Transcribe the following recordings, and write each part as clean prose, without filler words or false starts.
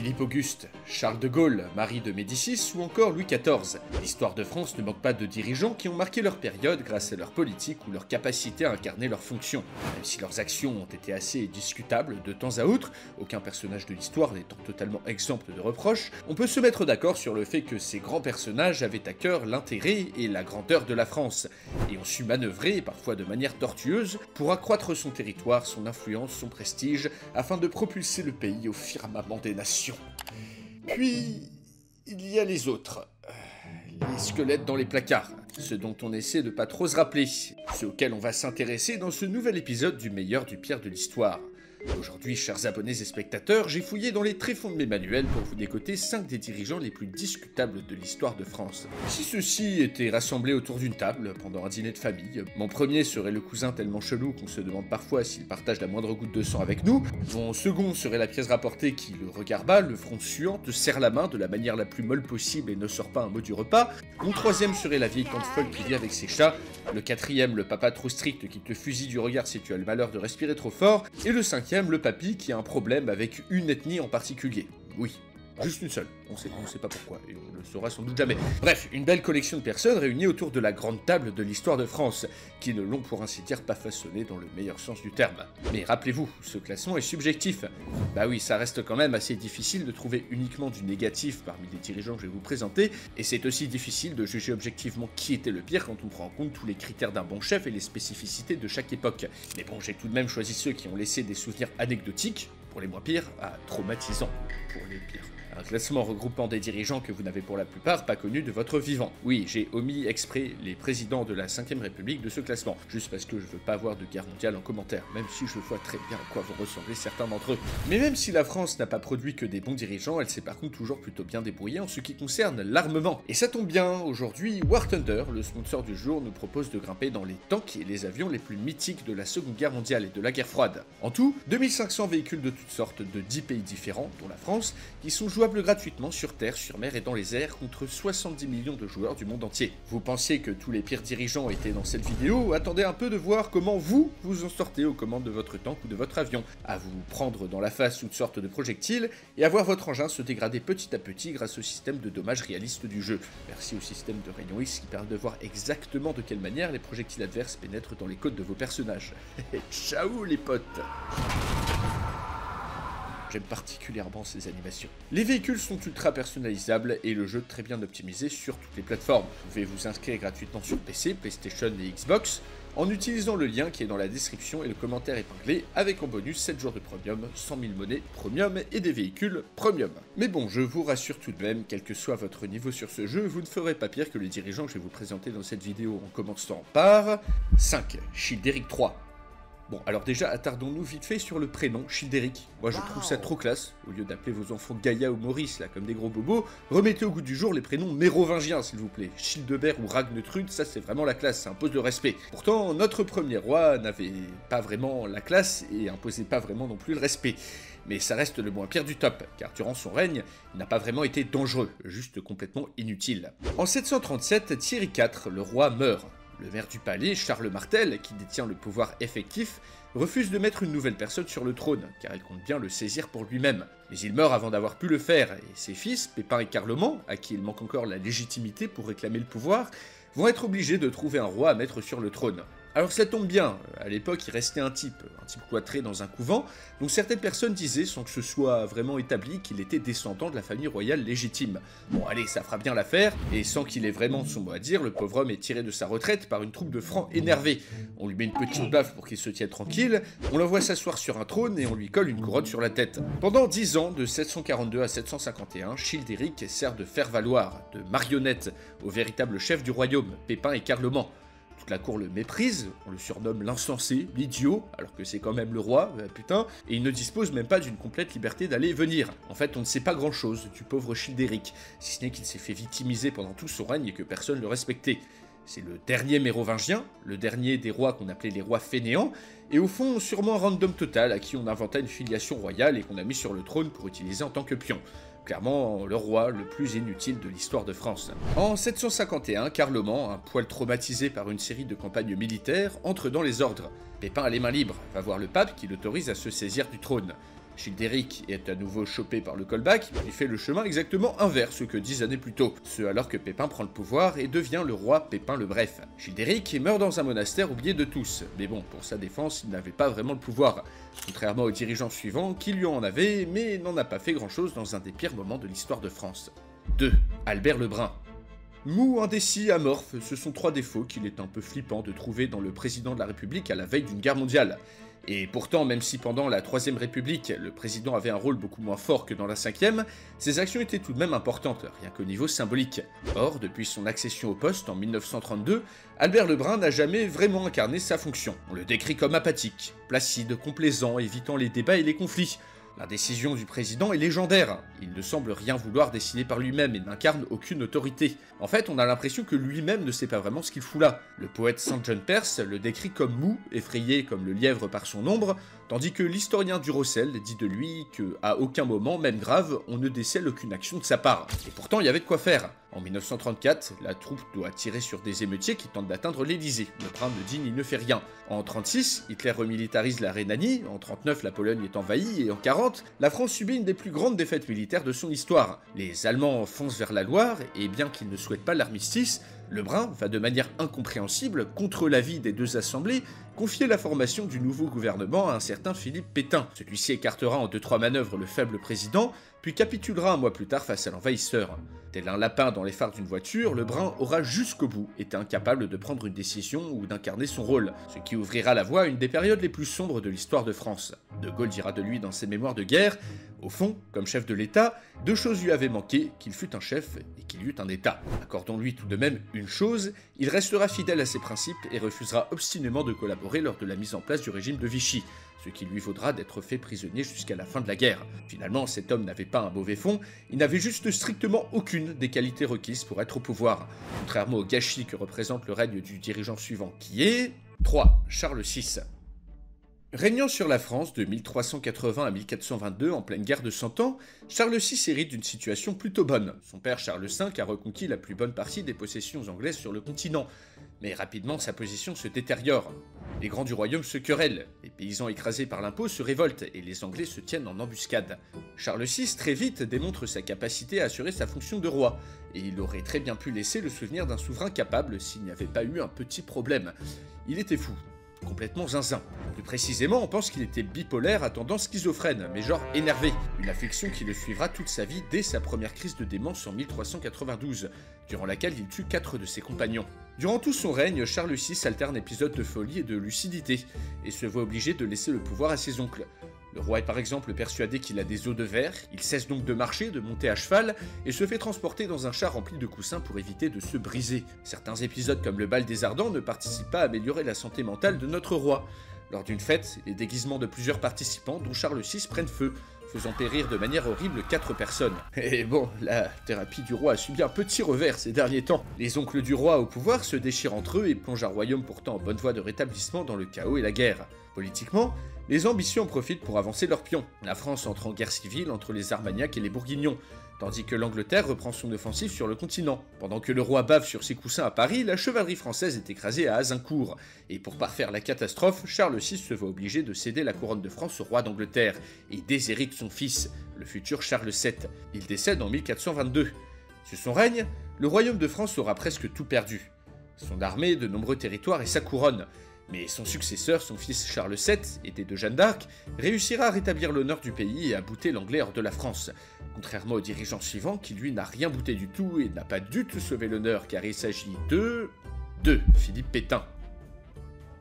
Philippe Auguste, Charles de Gaulle, Marie de Médicis ou encore Louis XIV. L'histoire de France ne manque pas de dirigeants qui ont marqué leur période grâce à leur politique ou leur capacité à incarner leurs fonctions. Même si leurs actions ont été assez discutables de temps à autre, aucun personnage de l'histoire n'étant totalement exempt de reproches, on peut se mettre d'accord sur le fait que ces grands personnages avaient à cœur l'intérêt et la grandeur de la France, et ont su manœuvrer, parfois de manière tortueuse, pour accroître son territoire, son influence, son prestige, afin de propulser le pays au firmament des nations. Puis, il y a les autres. Les squelettes dans les placards, ceux dont on essaie de pas trop se rappeler, ceux auxquels on va s'intéresser dans ce nouvel épisode du meilleur du pire de l'histoire. Aujourd'hui, chers abonnés et spectateurs, j'ai fouillé dans les tréfonds de mes manuels pour vous décoter 5 des dirigeants les plus discutables de l'histoire de France. Si ceux-ci étaient rassemblés autour d'une table pendant un dîner de famille, mon premier serait le cousin tellement chelou qu'on se demande parfois s'il partage la moindre goutte de sang avec nous, mon second serait la pièce rapportée qui le regarde bas, le front suant, te serre la main de la manière la plus molle possible et ne sort pas un mot du repas, mon troisième serait la vieille tante folle qui vit avec ses chats, le quatrième le papa trop strict qui te fusille du regard si tu as le malheur de respirer trop fort, et le cinquième le papy qui a un problème avec une ethnie en particulier. Oui, juste une seule. On sait pas pourquoi, et on le saura sans doute jamais. Bref, une belle collection de personnes réunies autour de la grande table de l'histoire de France, qui ne l'ont pour ainsi dire pas façonné dans le meilleur sens du terme. Mais rappelez-vous, ce classement est subjectif. Bah oui, ça reste quand même assez difficile de trouver uniquement du négatif parmi les dirigeants que je vais vous présenter, et c'est aussi difficile de juger objectivement qui était le pire quand on prend en compte tous les critères d'un bon chef et les spécificités de chaque époque. Mais bon, j'ai tout de même choisi ceux qui ont laissé des souvenirs anecdotiques, pour les moins pires, à traumatisants pour les pires. Un classement regroupant des dirigeants que vous n'avez pour la plupart pas connus de votre vivant. Oui, j'ai omis exprès les présidents de la 5ème République de ce classement, juste parce que je veux pas avoir de guerre mondiale en commentaire, même si je vois très bien à quoi vont ressembler certains d'entre eux. Mais même si la France n'a pas produit que des bons dirigeants, elle s'est par contre toujours plutôt bien débrouillée en ce qui concerne l'armement. Et ça tombe bien, aujourd'hui, War Thunder, le sponsor du jour, nous propose de grimper dans les tanks et les avions les plus mythiques de la Seconde Guerre mondiale et de la guerre froide. En tout, 2500 véhicules de toutes sortes de 10 pays différents, dont la France, qui sont jouables gratuitement sur terre, sur mer et dans les airs contre 70 millions de joueurs du monde entier. Vous pensiez que tous les pires dirigeants étaient dans cette vidéo? Attendez un peu de voir comment vous en sortez aux commandes de votre tank ou de votre avion, à vous prendre dans la face toutes sortes de projectiles et à voir votre engin se dégrader petit à petit grâce au système de dommages réaliste du jeu. Merci au système de rayon X qui permet de voir exactement de quelle manière les projectiles adverses pénètrent dans les côtes de vos personnages. Ciao les potes! J'aime particulièrement ces animations. Les véhicules sont ultra personnalisables et le jeu très bien optimisé sur toutes les plateformes. Vous pouvez vous inscrire gratuitement sur PC, PlayStation et Xbox en utilisant le lien qui est dans la description et le commentaire épinglé avec en bonus 7 jours de premium, 100 000 monnaies premium et des véhicules premium. Mais bon, je vous rassure tout de même, quel que soit votre niveau sur ce jeu, vous ne ferez pas pire que les dirigeants que je vais vous présenter dans cette vidéo en commençant par 5. Childéric III. Bon, alors déjà, attardons-nous vite fait sur le prénom, Childéric. Moi, je trouve ça trop classe. Au lieu d'appeler vos enfants Gaïa ou Maurice, là, comme des gros bobos, remettez au goût du jour les prénoms mérovingiens, s'il vous plaît. Childebert ou Ragnetrude, ça, c'est vraiment la classe, ça impose le respect. Pourtant, notre premier roi n'avait pas vraiment la classe et imposait pas vraiment non plus le respect. Mais ça reste le moins pire du top, car durant son règne, il n'a pas vraiment été dangereux, juste complètement inutile. En 737, Thierry IV, le roi, meurt. Le maire du palais, Charles Martel, qui détient le pouvoir effectif, refuse de mettre une nouvelle personne sur le trône, car il compte bien le saisir pour lui-même. Mais il meurt avant d'avoir pu le faire, et ses fils, Pépin et Carloman, à qui il manque encore la légitimité pour réclamer le pouvoir, vont être obligés de trouver un roi à mettre sur le trône. Alors ça tombe bien, à l'époque il restait un type cloîtré dans un couvent, dont certaines personnes disaient, sans que ce soit vraiment établi, qu'il était descendant de la famille royale légitime. Bon allez, ça fera bien l'affaire, et sans qu'il ait vraiment son mot à dire, le pauvre homme est tiré de sa retraite par une troupe de francs énervés. On lui met une petite baffe pour qu'il se tienne tranquille, on l'envoie s'asseoir sur un trône et on lui colle une couronne sur la tête. Pendant 10 ans, de 742 à 751, Childéric sert de faire-valoir, de marionnette, au véritable chef du royaume, Pépin et Carloman. Toute la cour le méprise, on le surnomme l'insensé, l'idiot, alors que c'est quand même le roi, putain, et il ne dispose même pas d'une complète liberté d'aller et venir. En fait, on ne sait pas grand-chose du pauvre Childéric, si ce n'est qu'il s'est fait victimiser pendant tout son règne et que personne ne le respectait. C'est le dernier mérovingien, le dernier des rois qu'on appelait les rois fainéants, et au fond, sûrement un random total à qui on inventa une filiation royale et qu'on a mis sur le trône pour utiliser en tant que pion. Clairement, le roi le plus inutile de l'histoire de France. En 751, Carloman, un poil traumatisé par une série de campagnes militaires, entre dans les ordres. Pépin a les mains libres, va voir le pape qui l'autorise à se saisir du trône. Childéric est à nouveau chopé par le callback, il fait le chemin exactement inverse que 10 années plus tôt, ce alors que Pépin prend le pouvoir et devient le roi Pépin le Bref. Childéric meurt dans un monastère oublié de tous, mais bon, pour sa défense, il n'avait pas vraiment le pouvoir, contrairement aux dirigeants suivants qui lui en avaient, mais n'en a pas fait grand chose dans un des pires moments de l'histoire de France. 2. Albert le Brun. Mou, indécis, amorphe, ce sont 3 défauts qu'il est un peu flippant de trouver dans le président de la République à la veille d'une guerre mondiale. Et pourtant, même si pendant la Troisième République, le président avait un rôle beaucoup moins fort que dans la Cinquième, ses actions étaient tout de même importantes, rien qu'au niveau symbolique. Or, depuis son accession au poste en 1932, Albert le Brun n'a jamais vraiment incarné sa fonction. On le décrit comme apathique, placide, complaisant, évitant les débats et les conflits. L'indécision du président est légendaire, il ne semble rien vouloir décider par lui-même et n'incarne aucune autorité. En fait, on a l'impression que lui-même ne sait pas vraiment ce qu'il fout là. Le poète Saint John Perse le décrit comme mou, effrayé comme le lièvre par son ombre, tandis que l'historien du Rossel dit de lui que, à aucun moment, même grave, on ne décèle aucune action de sa part. Et pourtant, il y avait de quoi faire. En 1934, la troupe doit tirer sur des émeutiers qui tentent d'atteindre l'Élysée. Le Brun ne dit ni ne fait rien. En 1936, Hitler remilitarise la Rhénanie, en 1939, la Pologne est envahie, et en 1940, la France subit une des plus grandes défaites militaires de son histoire. Les Allemands foncent vers la Loire, et bien qu'ils ne souhaitent pas l'armistice, le Brun va de manière incompréhensible, contre l'avis des 2 assemblées, confier la formation du nouveau gouvernement à un certain Philippe Pétain. Celui-ci écartera en 2-3 manœuvres le faible président, puis capitulera un mois plus tard face à l'envahisseur. Tel un lapin dans les phares d'une voiture, le Brun aura jusqu'au bout été incapable de prendre une décision ou d'incarner son rôle, ce qui ouvrira la voie à une des périodes les plus sombres de l'histoire de France. De Gaulle dira de lui dans ses mémoires de guerre, au fond, comme chef de l'État, 2 choses lui avaient manqué, qu'il fût un chef et qu'il y eût un État. Accordons-lui tout de même une chose, il restera fidèle à ses principes et refusera obstinément de collaborer lors de la mise en place du régime de Vichy, ce qui lui vaudra d'être fait prisonnier jusqu'à la fin de la guerre. Finalement, cet homme n'avait pas un mauvais fond, il n'avait juste strictement aucune des qualités requises pour être au pouvoir, contrairement au gâchis que représente le règne du dirigeant suivant, qui est... 3. Charles VI. Régnant sur la France de 1380 à 1422 en pleine guerre de 100 ans, Charles VI hérite d'une situation plutôt bonne. Son père Charles V a reconquis la plus bonne partie des possessions anglaises sur le continent, mais rapidement sa position se détériore. Les grands du royaume se querellent, les paysans écrasés par l'impôt se révoltent et les Anglais se tiennent en embuscade. Charles VI très vite démontre sa capacité à assurer sa fonction de roi, et il aurait très bien pu laisser le souvenir d'un souverain capable s'il n'y avait pas eu un petit problème. Il était fou. Complètement zinzin. Plus précisément, on pense qu'il était bipolaire à tendance schizophrène, mais genre énervé. Une affliction qui le suivra toute sa vie dès sa première crise de démence en 1392, durant laquelle il tue 4 de ses compagnons. Durant tout son règne, Charles VI alterne épisodes de folie et de lucidité, et se voit obligé de laisser le pouvoir à ses oncles. Le roi est par exemple persuadé qu'il a des os de verre, il cesse donc de marcher, de monter à cheval, et se fait transporter dans un char rempli de coussins pour éviter de se briser. Certains épisodes comme le bal des Ardents ne participent pas à améliorer la santé mentale de notre roi. Lors d'une fête, les déguisements de plusieurs participants, dont Charles VI, prennent feu, faisant périr de manière horrible 4 personnes. Et bon, la thérapie du roi a subi un petit revers ces derniers temps. Les oncles du roi au pouvoir se déchirent entre eux et plongent un royaume pourtant en bonne voie de rétablissement dans le chaos et la guerre. Politiquement, les ambitieux en profitent pour avancer leurs pions. La France entre en guerre civile entre les Armagnacs et les Bourguignons, tandis que l'Angleterre reprend son offensive sur le continent. Pendant que le roi bave sur ses coussins à Paris, la chevalerie française est écrasée à Azincourt, et pour parfaire la catastrophe, Charles VI se voit obligé de céder la couronne de France au roi d'Angleterre, et déshérite son fils, le futur Charles VII. Il décède en 1422. Sous son règne, le royaume de France aura presque tout perdu. Son armée, de nombreux territoires et sa couronne. Mais son successeur, son fils Charles VII, aidé de Jeanne d'Arc, réussira à rétablir l'honneur du pays et à bouter l'anglais hors de la France, contrairement au dirigeant suivant qui lui n'a rien bouté du tout et n'a pas du tout sauvé l'honneur car il s'agit de Philippe Pétain.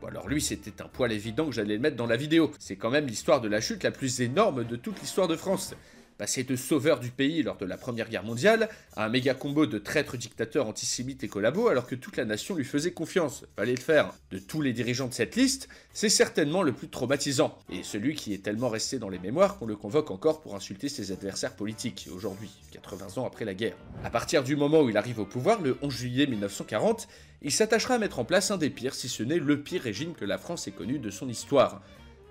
Bon alors lui c'était un poil évident que j'allais le mettre dans la vidéo, c'est quand même l'histoire de la chute la plus énorme de toute l'histoire de France. Passé de sauveur du pays lors de la Première Guerre mondiale à un méga combo de traîtres dictateurs antisémites et collabos alors que toute la nation lui faisait confiance. Fallait le faire. De tous les dirigeants de cette liste, c'est certainement le plus traumatisant. Et celui qui est tellement resté dans les mémoires qu'on le convoque encore pour insulter ses adversaires politiques, aujourd'hui, 80 ans après la guerre. À partir du moment où il arrive au pouvoir, le 11 juillet 1940, il s'attachera à mettre en place un des pires, si ce n'est le pire régime que la France ait connu de son histoire.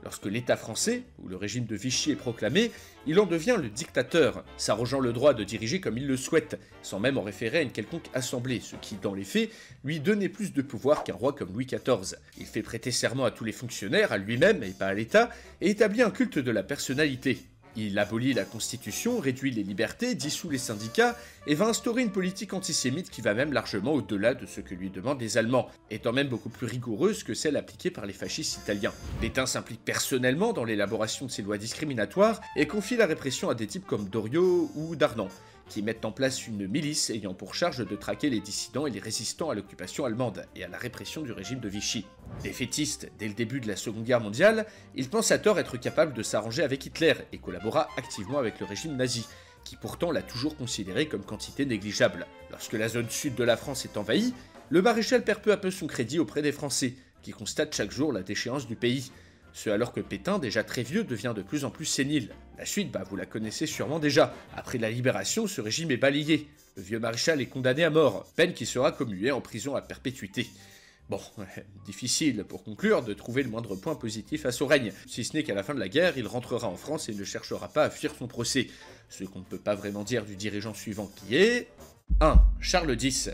Lorsque l'État français, ou le régime de Vichy est proclamé, il en devient le dictateur, s'arrogeant le droit de diriger comme il le souhaite, sans même en référer à une quelconque assemblée, ce qui, dans les faits, lui donnait plus de pouvoir qu'un roi comme Louis XIV. Il fait prêter serment à tous les fonctionnaires, à lui-même et pas à l'État, et établit un culte de la personnalité. Il abolit la Constitution, réduit les libertés, dissout les syndicats et va instaurer une politique antisémite qui va même largement au-delà de ce que lui demandent les Allemands, étant même beaucoup plus rigoureuse que celle appliquée par les fascistes italiens. Pétain s'implique personnellement dans l'élaboration de ces lois discriminatoires et confie la répression à des types comme Doriot ou Darnan, qui mettent en place une milice ayant pour charge de traquer les dissidents et les résistants à l'occupation allemande et à la répression du régime de Vichy. Défaitiste dès le début de la Seconde Guerre mondiale, il pense à tort être capable de s'arranger avec Hitler et collabora activement avec le régime nazi, qui pourtant l'a toujours considéré comme quantité négligeable. Lorsque la zone sud de la France est envahie, le maréchal perd peu à peu son crédit auprès des Français, qui constatent chaque jour la déchéance du pays. Ce alors que Pétain, déjà très vieux, devient de plus en plus sénile. La suite, vous la connaissez sûrement déjà. Après la libération, ce régime est balayé. Le vieux maréchal est condamné à mort, peine qui sera commuée en prison à perpétuité. Bon, difficile pour conclure de trouver le moindre point positif à son règne, si ce n'est qu'à la fin de la guerre, il rentrera en France et ne cherchera pas à fuir son procès. Ce qu'on ne peut pas vraiment dire du dirigeant suivant qui est... 1. Charles X.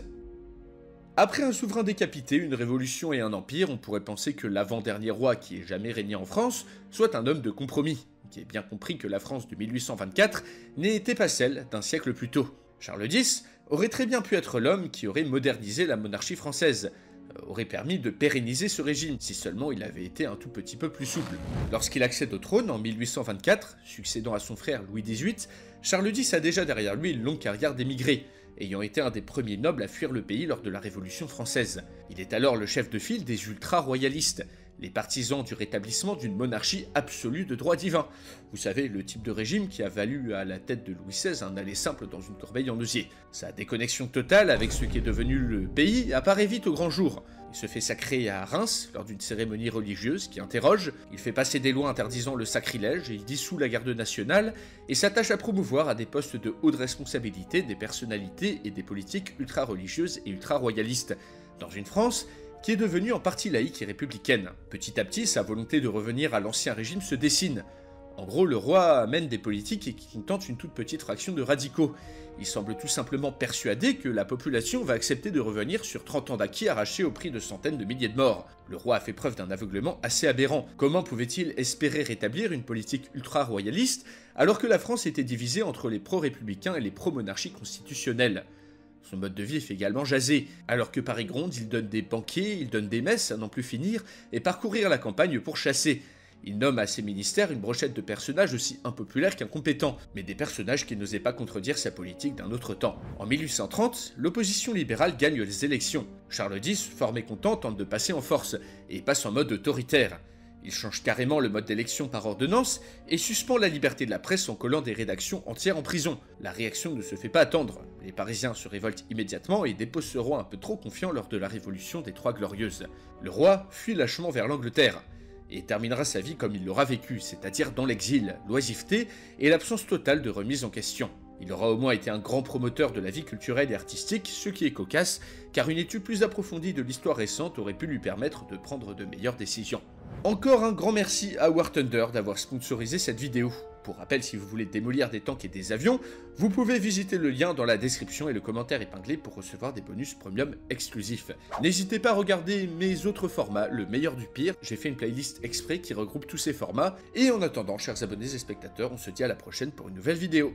Après un souverain décapité, une révolution et un empire, on pourrait penser que l'avant-dernier roi qui ait jamais régné en France soit un homme de compromis, qui ait bien compris que la France de 1824 n'était pas celle d'un siècle plus tôt. Charles X aurait très bien pu être l'homme qui aurait modernisé la monarchie française, aurait permis de pérenniser ce régime, si seulement il avait été un tout petit peu plus souple. Lorsqu'il accède au trône en 1824, succédant à son frère Louis XVIII, Charles X a déjà derrière lui une longue carrière d'émigré, ayant été un des premiers nobles à fuir le pays lors de la Révolution française. Il est alors le chef de file des ultra-royalistes, les partisans du rétablissement d'une monarchie absolue de droit divin. Vous savez, le type de régime qui a valu à la tête de Louis XVI un aller simple dans une corbeille en osier. Sa déconnexion totale avec ce qui est devenu le pays apparaît vite au grand jour. Il se fait sacrer à Reims lors d'une cérémonie religieuse qui interroge, il fait passer des lois interdisant le sacrilège, et il dissout la garde nationale et s'attache à promouvoir à des postes de haute responsabilité des personnalités et des politiques ultra-religieuses et ultra-royalistes, dans une France qui est devenue en partie laïque et républicaine. Petit à petit, sa volonté de revenir à l'ancien régime se dessine. En gros, le roi mène des politiques qui contentent une toute petite fraction de radicaux. Il semble tout simplement persuadé que la population va accepter de revenir sur 30 ans d'acquis arrachés au prix de centaines de milliers de morts. Le roi a fait preuve d'un aveuglement assez aberrant. Comment pouvait-il espérer rétablir une politique ultra-royaliste alors que la France était divisée entre les pro-républicains et les pro-monarchie constitutionnelle ? Son mode de vie fait également jaser. Alors que Paris gronde, il donne des banquets, il donne des messes à n'en plus finir, et parcourir la campagne pour chasser. Il nomme à ses ministères une brochette de personnages aussi impopulaires qu'incompétents, mais des personnages qui n'osaient pas contredire sa politique d'un autre temps. En 1830, l'opposition libérale gagne les élections. Charles X, fort mécontent, tente de passer en force, et passe en mode autoritaire. Il change carrément le mode d'élection par ordonnance et suspend la liberté de la presse en collant des rédactions entières en prison. La réaction ne se fait pas attendre. Les Parisiens se révoltent immédiatement et déposent ce roi un peu trop confiant lors de la révolution des Trois Glorieuses. Le roi fuit lâchement vers l'Angleterre et terminera sa vie comme il l'aura vécu, c'est-à-dire dans l'exil, l'oisiveté et l'absence totale de remise en question. Il aura au moins été un grand promoteur de la vie culturelle et artistique, ce qui est cocasse, car une étude plus approfondie de l'histoire récente aurait pu lui permettre de prendre de meilleures décisions. Encore un grand merci à War Thunder d'avoir sponsorisé cette vidéo. Pour rappel, si vous voulez démolir des tanks et des avions, vous pouvez visiter le lien dans la description et le commentaire épinglé pour recevoir des bonus premium exclusifs. N'hésitez pas à regarder mes autres formats, le meilleur du pire, j'ai fait une playlist exprès qui regroupe tous ces formats, et en attendant, chers abonnés et spectateurs, on se dit à la prochaine pour une nouvelle vidéo.